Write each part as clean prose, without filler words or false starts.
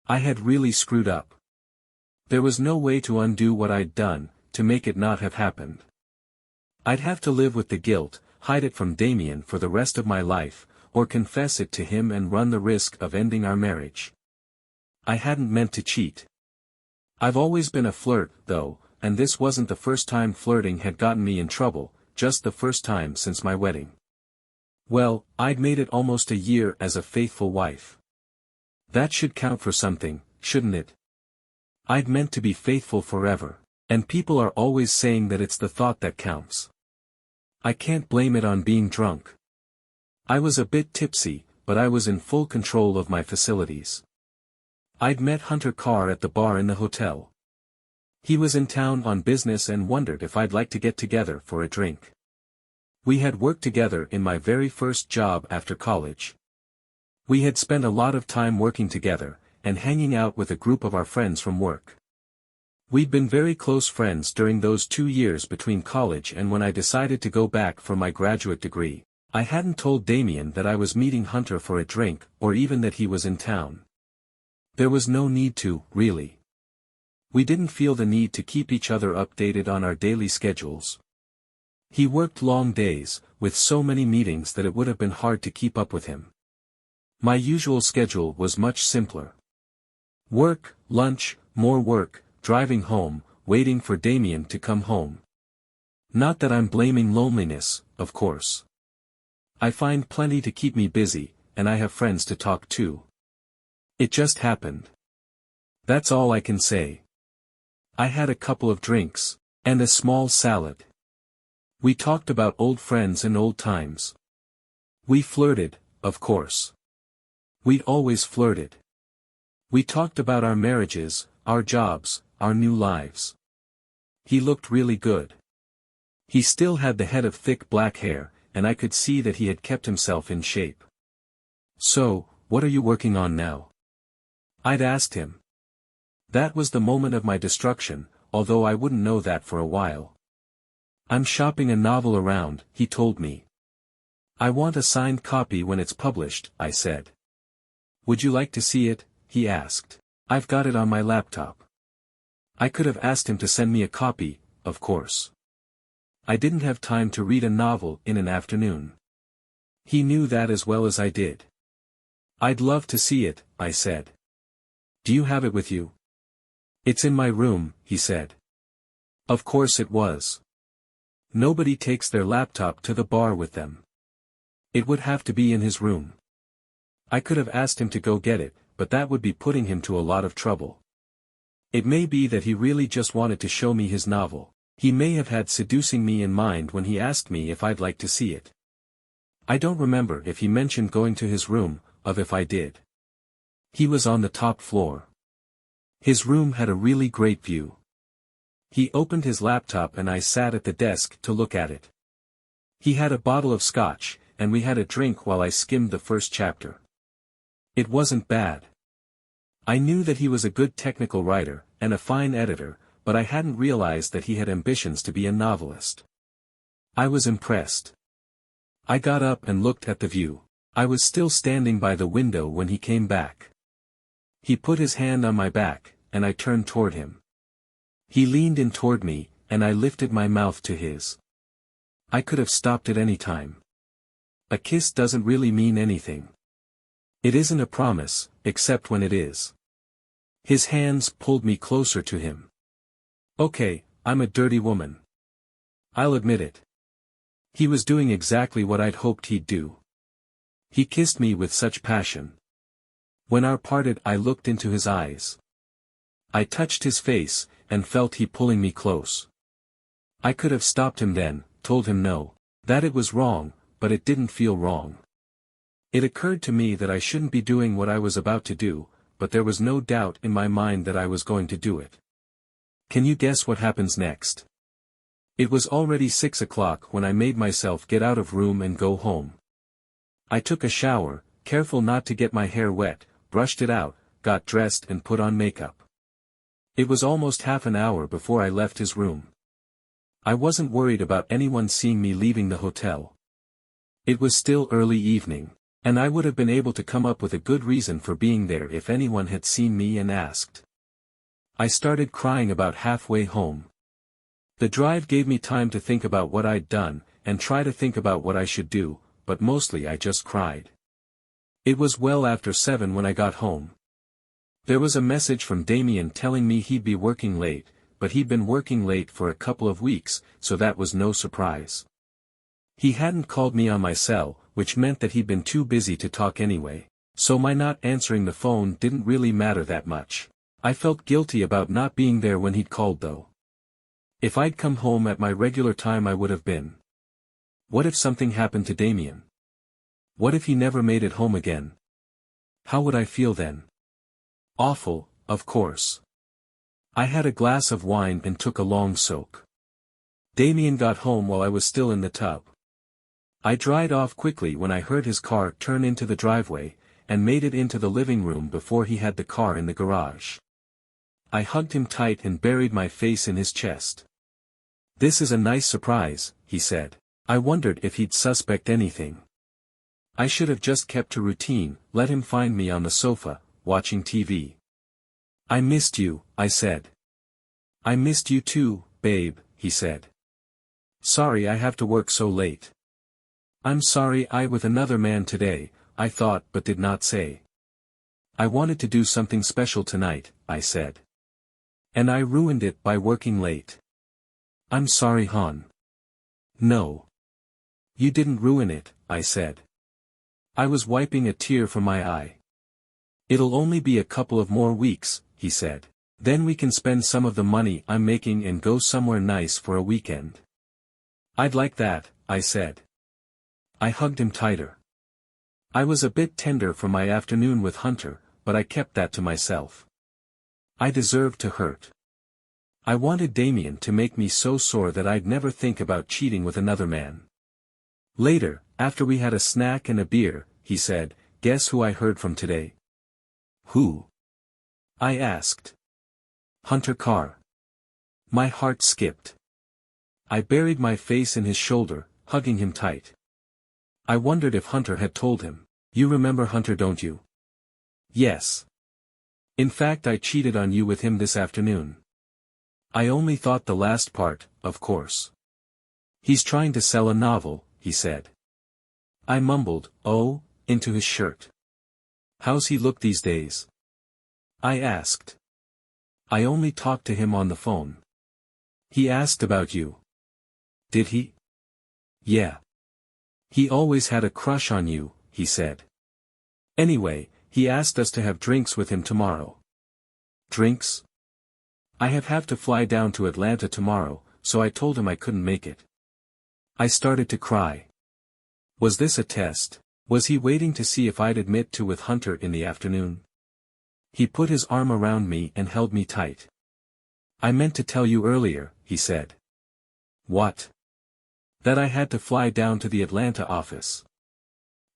I had really screwed up. There was no way to undo what I'd done, to make it not have happened. I'd have to live with the guilt, hide it from Damien for the rest of my life, or confess it to him and run the risk of ending our marriage. I hadn't meant to cheat. I've always been a flirt, though, and this wasn't the first time flirting had gotten me in trouble, just the first time since my wedding. Well, I'd made it almost a year as a faithful wife. That should count for something, shouldn't it? I'd meant to be faithful forever, and people are always saying that it's the thought that counts. I can't blame it on being drunk. I was a bit tipsy, but I was in full control of my faculties. I'd met Hunter Carr at the bar in the hotel. He was in town on business and wondered if I'd like to get together for a drink. We had worked together in my very first job after college. We had spent a lot of time working together, and hanging out with a group of our friends from work. We'd been very close friends during those 2 years between college and when I decided to go back for my graduate degree. I hadn't told Damien that I was meeting Hunter for a drink, or even that he was in town. There was no need to, really. We didn't feel the need to keep each other updated on our daily schedules. He worked long days, with so many meetings that it would have been hard to keep up with him. My usual schedule was much simpler. Work, lunch, more work, driving home, waiting for Damien to come home. Not that I'm blaming loneliness, of course. I find plenty to keep me busy, and I have friends to talk to. It just happened. That's all I can say. I had a couple of drinks, and a small salad. We talked about old friends and old times. We flirted, of course. We'd always flirted. We talked about our marriages, our jobs, our new lives. He looked really good. He still had the head of thick black hair, and I could see that he had kept himself in shape. So, what are you working on now? I'd asked him. That was the moment of my destruction, although I wouldn't know that for a while. I'm shopping a novel around, he told me. I want a signed copy when it's published, I said. Would you like to see it? He asked. I've got it on my laptop. I could have asked him to send me a copy, of course. I didn't have time to read a novel in an afternoon. He knew that as well as I did. I'd love to see it, I said. Do you have it with you? It's in my room, he said. Of course it was. Nobody takes their laptop to the bar with them. It would have to be in his room. I could have asked him to go get it, but that would be putting him to a lot of trouble. It may be that he really just wanted to show me his novel. He may have had seducing me in mind when he asked me if I'd like to see it. I don't remember if he mentioned going to his room, or if I did. He was on the top floor. His room had a really great view. He opened his laptop and I sat at the desk to look at it. He had a bottle of scotch, and we had a drink while I skimmed the first chapter. It wasn't bad. I knew that he was a good technical writer, and a fine editor, but I hadn't realized that he had ambitions to be a novelist. I was impressed. I got up and looked at the view. I was still standing by the window when he came back. He put his hand on my back, and I turned toward him. He leaned in toward me, and I lifted my mouth to his. I could have stopped at any time. A kiss doesn't really mean anything. It isn't a promise, except when it is. His hands pulled me closer to him. Okay, I'm a dirty woman. I'll admit it. He was doing exactly what I'd hoped he'd do. He kissed me with such passion. When our parted, I looked into his eyes. I touched his face, and felt he pulling me close. I could have stopped him then, told him no, that it was wrong, but it didn't feel wrong. It occurred to me that I shouldn't be doing what I was about to do, but there was no doubt in my mind that I was going to do it. Can you guess what happens next? It was already 6 o'clock when I made myself get out of room and go home. I took a shower, careful not to get my hair wet, brushed it out, got dressed and put on makeup. It was almost half an hour before I left his room. I wasn't worried about anyone seeing me leaving the hotel. It was still early evening. And I would have been able to come up with a good reason for being there if anyone had seen me and asked. I started crying about halfway home. The drive gave me time to think about what I'd done, and try to think about what I should do, but mostly I just cried. It was well after 7 when I got home. There was a message from Damien telling me he'd be working late, but he'd been working late for a couple of weeks, so that was no surprise. He hadn't called me on my cell, which meant that he'd been too busy to talk anyway, so my not answering the phone didn't really matter that much. I felt guilty about not being there when he'd called though. If I'd come home at my regular time I would have been. What if something happened to Damien? What if he never made it home again? How would I feel then? Awful, of course. I had a glass of wine and took a long soak. Damien got home while I was still in the tub. I dried off quickly when I heard his car turn into the driveway, and made it into the living room before he had the car in the garage. I hugged him tight and buried my face in his chest. "This is a nice surprise," he said. I wondered if he'd suspect anything. I should have just kept to routine, let him find me on the sofa, watching TV. "I missed you," I said. "I missed you too, babe," he said. "Sorry I have to work so late." "I'm sorry I with another man today," I thought but did not say. "I wanted to do something special tonight," I said. "And I ruined it by working late." "I'm sorry, hon." "No. You didn't ruin it," I said. I was wiping a tear from my eye. "It'll only be a couple of more weeks," he said. "Then we can spend some of the money I'm making and go somewhere nice for a weekend." "I'd like that," I said. I hugged him tighter. I was a bit tender for my afternoon with Hunter, but I kept that to myself. I deserved to hurt. I wanted Damien to make me so sore that I'd never think about cheating with another man. Later, after we had a snack and a beer, he said, "Guess who I heard from today?" "Who?" I asked. "Hunter Carr." My heart skipped. I buried my face in his shoulder, hugging him tight. I wondered if Hunter had told him. "You remember Hunter, don't you?" "Yes. In fact, I cheated on you with him this afternoon." I only thought the last part, of course. "He's trying to sell a novel," he said. I mumbled, "Oh," into his shirt. "How's he look these days?" I asked. "I only talked to him on the phone." "He asked about you." "Did he?" "Yeah. He always had a crush on you," he said. "Anyway, he asked us to have drinks with him tomorrow." "Drinks?" "I have to fly down to Atlanta tomorrow, so I told him I couldn't make it." I started to cry. Was this a test? Was he waiting to see if I'd admit to with Hunter in the afternoon? He put his arm around me and held me tight. "I meant to tell you earlier," he said. "What?" "That I had to fly down to the Atlanta office.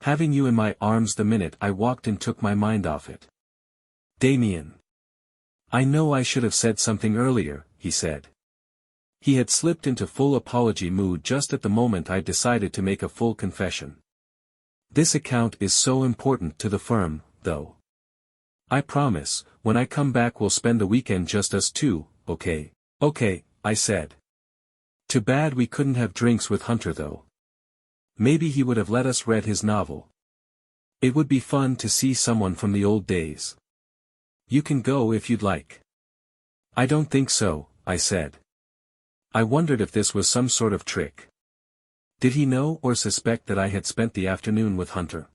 Having you in my arms the minute I walked in took my mind off it." "Damien." "I know I should have said something earlier," he said. He had slipped into full apology mood just at the moment I decided to make a full confession. "This account is so important to the firm, though. I promise, when I come back we'll spend the weekend just us two, okay?" "Okay," I said. Too bad we couldn't have drinks with Hunter though. Maybe he would have let us read his novel. It would be fun to see someone from the old days. "You can go if you'd like." "I don't think so," I said. I wondered if this was some sort of trick. Did he know or suspect that I had spent the afternoon with Hunter?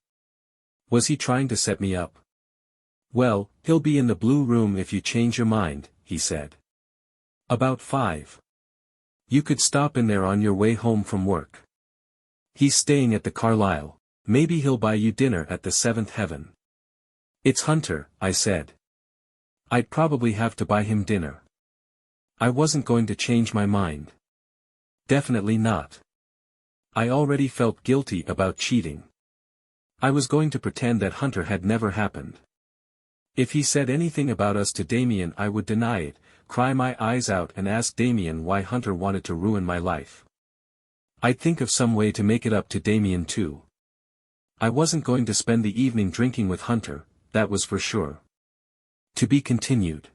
Was he trying to set me up? "Well, he'll be in the blue room if you change your mind," he said. "About 5. You could stop in there on your way home from work. He's staying at the Carlisle. Maybe he'll buy you dinner at the Seventh Heaven." "It's Hunter," I said. I'd probably have to buy him dinner. I wasn't going to change my mind. Definitely not. I already felt guilty about cheating. I was going to pretend that Hunter had never happened. If he said anything about us to Damien I would deny it, cry my eyes out and ask Damien why Hunter wanted to ruin my life. I'd think of some way to make it up to Damien too. I wasn't going to spend the evening drinking with Hunter, that was for sure. To be continued.